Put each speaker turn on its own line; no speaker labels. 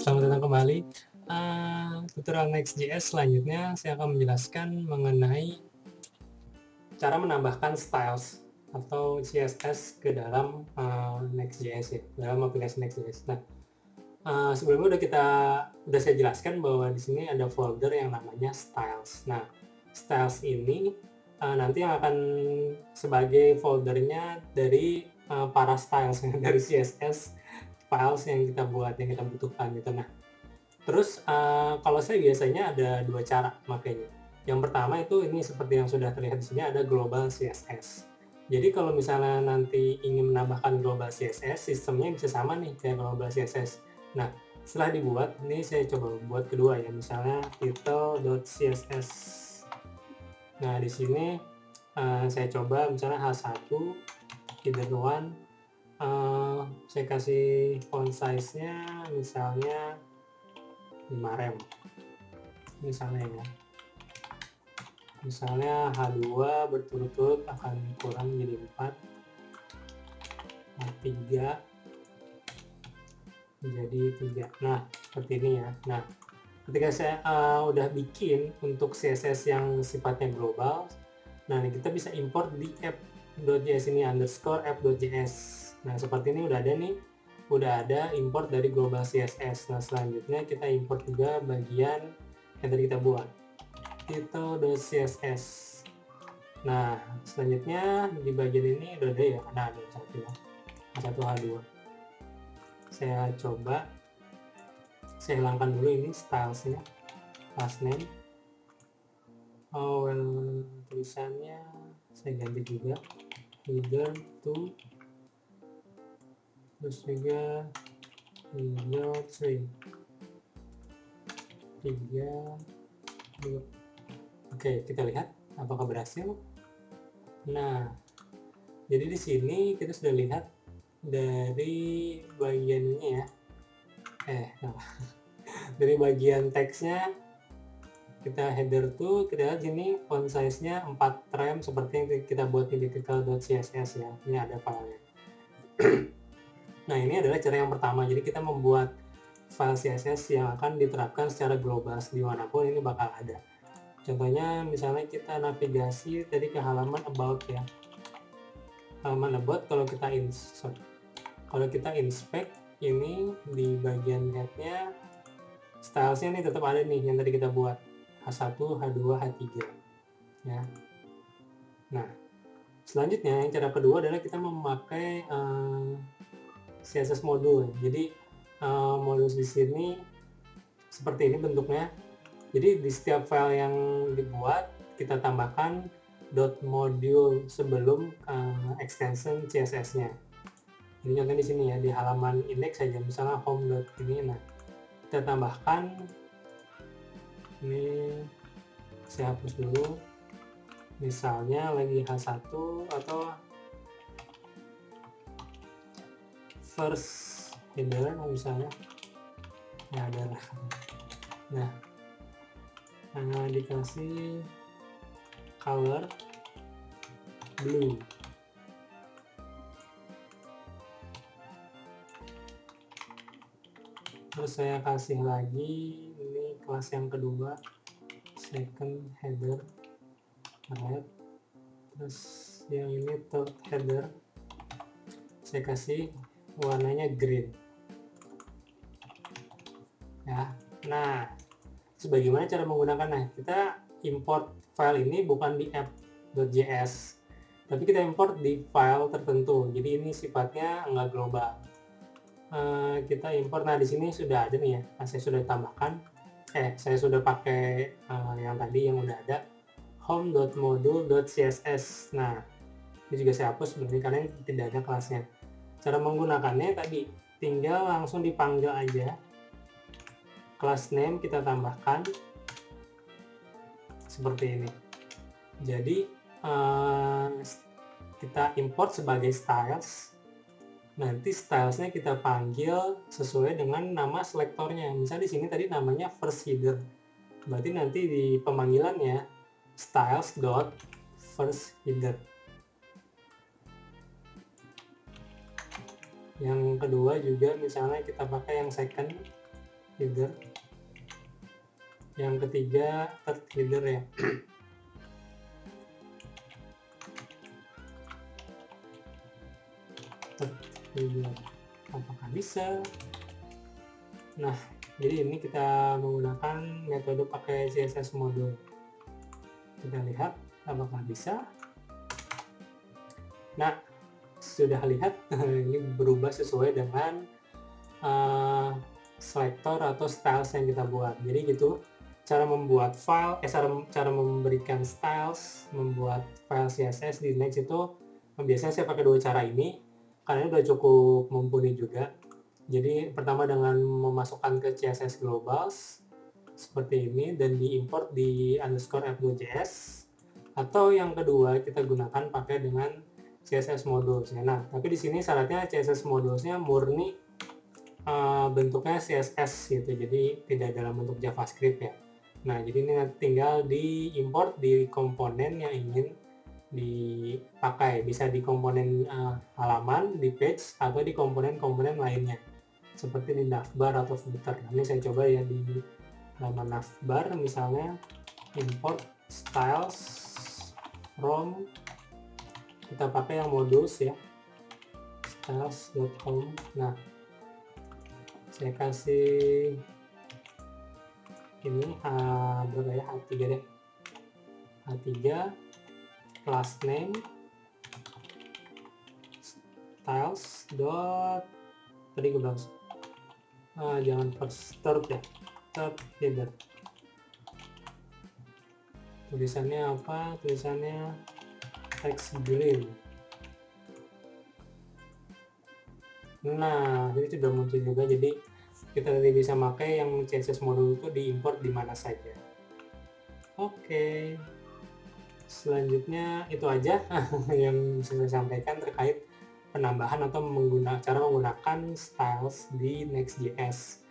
selamat datang kembali. Tutorial Next.js selanjutnya saya akan menjelaskan mengenai cara menambahkan styles atau CSS ke dalam Next.js ya, dalam aplikasi Next.js. Nah, sebelumnya udah saya jelaskan bahwa di sini ada folder yang namanya styles. Nah, styles ini nanti yang akan sebagai foldernya dari para styles dari CSS files yang kita buat, yang kita butuhkan gitu. Nah, terus kalau saya biasanya ada dua cara makanya. Yang pertama itu ini seperti yang sudah terlihat di sini ada global CSS. Jadi kalau misalnya nanti ingin menambahkan global CSS, sistemnya bisa sama nih kayak global CSS. Nah, setelah dibuat, ini saya coba buat kedua ya, misalnya title.css. Nah, di sini saya coba misalnya H1, header 1, saya kasih font size-nya misalnya 5 rem misalnya ya, misalnya H2 berturut-turut akan kurang jadi 4, H3 menjadi 3. Nah, seperti ini ya. Nah, ketika saya udah bikin untuk CSS yang sifatnya global, nah ini kita bisa import di app.js ini _app.js. Nah, seperti ini udah ada nih, udah ada import dari global CSS. Nah, selanjutnya kita import juga bagian yang tadi kita buat, title.css. Nah, selanjutnya di bagian ini udah ada ya, nah ada satu ya, H1 H2. Saya coba, saya hilangkan dulu ini stylesnya, last name, tulisannya saya ganti juga, header to, terus juga header 3, 2. Oke, kita lihat apakah berhasil. Nah, jadi di sini kita sudah lihat dari bagian ini ya, dari bagian teksnya, kita header tuh kita lihat sini font size-nya 4 rem seperti yang kita buat di title.css ya. Ini ada filenya. Nah, ini adalah cara yang pertama. Jadi kita membuat file CSS yang akan diterapkan secara global dimanapun ini bakal ada. Contohnya misalnya kita navigasi tadi ke halaman about ya. Halaman about kalau kita inspect ini di bagian head-nya stylesnya ini tetap ada nih yang tadi kita buat, H1, H2, H3 ya. Nah, selanjutnya yang cara kedua adalah kita memakai CSS modul. Jadi modul di sini seperti ini bentuknya. Jadi di setiap file yang dibuat kita tambahkan .module sebelum extension CSS-nya. Jadi contohnya di sini ya, di halaman index saja misalnya home ini. Nah, kita tambahkan ini, saya hapus dulu, misalnya lagi H1 atau first header misalnya ya ada. Nah, dikasih color blue. Terus saya kasih lagi ini kelas yang kedua, second header red, terus yang ini third header saya kasih warnanya green ya. Nah, sebagaimana cara menggunakannya, kita import file ini bukan di app.js, tapi kita import di file tertentu. Jadi ini sifatnya nggak global. Kita import. Nah, di sini sudah ada nih ya. Nah, saya sudah tambahkan, saya sudah pakai yang tadi yang udah ada, home.module.css. Nah, ini juga saya hapus sebenarnya karena ini tidak ada kelasnya. Cara menggunakannya tadi tinggal langsung dipanggil aja, class name kita tambahkan seperti ini. Jadi kita import sebagai styles. Nanti stylesnya kita panggil sesuai dengan nama selektornya. Misalnya di sini tadi namanya first header, berarti nanti di pemanggilannya styles.first header. Yang kedua juga misalnya kita pakai yang second, header. Yang ketiga third header ya. Third header. Apakah bisa? Nah, jadi ini kita menggunakan metode pakai CSS module. Kita lihat apakah bisa. Nah, sudah lihat ini berubah sesuai dengan selector atau styles yang kita buat. Jadi gitu cara membuat file, cara memberikan styles, membuat file CSS di Next itu biasanya saya pakai dua cara ini karena ini udah cukup mumpuni juga. Jadi pertama dengan memasukkan ke CSS globals seperti ini dan diimport di _f2.js, atau yang kedua kita gunakan pakai dengan CSS modules. Nah, tapi di sini syaratnya CSS modulesnya murni bentuknya CSS gitu, jadi tidak dalam bentuk JavaScript ya. Nah, jadi ini tinggal diimport di komponen yang ingin dipakai, bisa di komponen halaman, di page, atau di komponen-komponen lainnya seperti di navbar atau footer. Ini saya coba ya di halaman navbar, misalnya import styles from, kita pakai yang modus ya, styles.home. Nah, saya kasih ini berapa ya, H3 deh, H3 class name styles dot, tadi gue bilang jangan first third ya, third header. Tulisannya apa? Tulisannya text green. Nah, jadi sudah muncul juga, jadi kita nanti bisa pakai yang CSS module itu diimport di mana saja. Oke, selanjutnya itu aja yang bisa saya sampaikan terkait penambahan atau cara menggunakan styles di Next.js.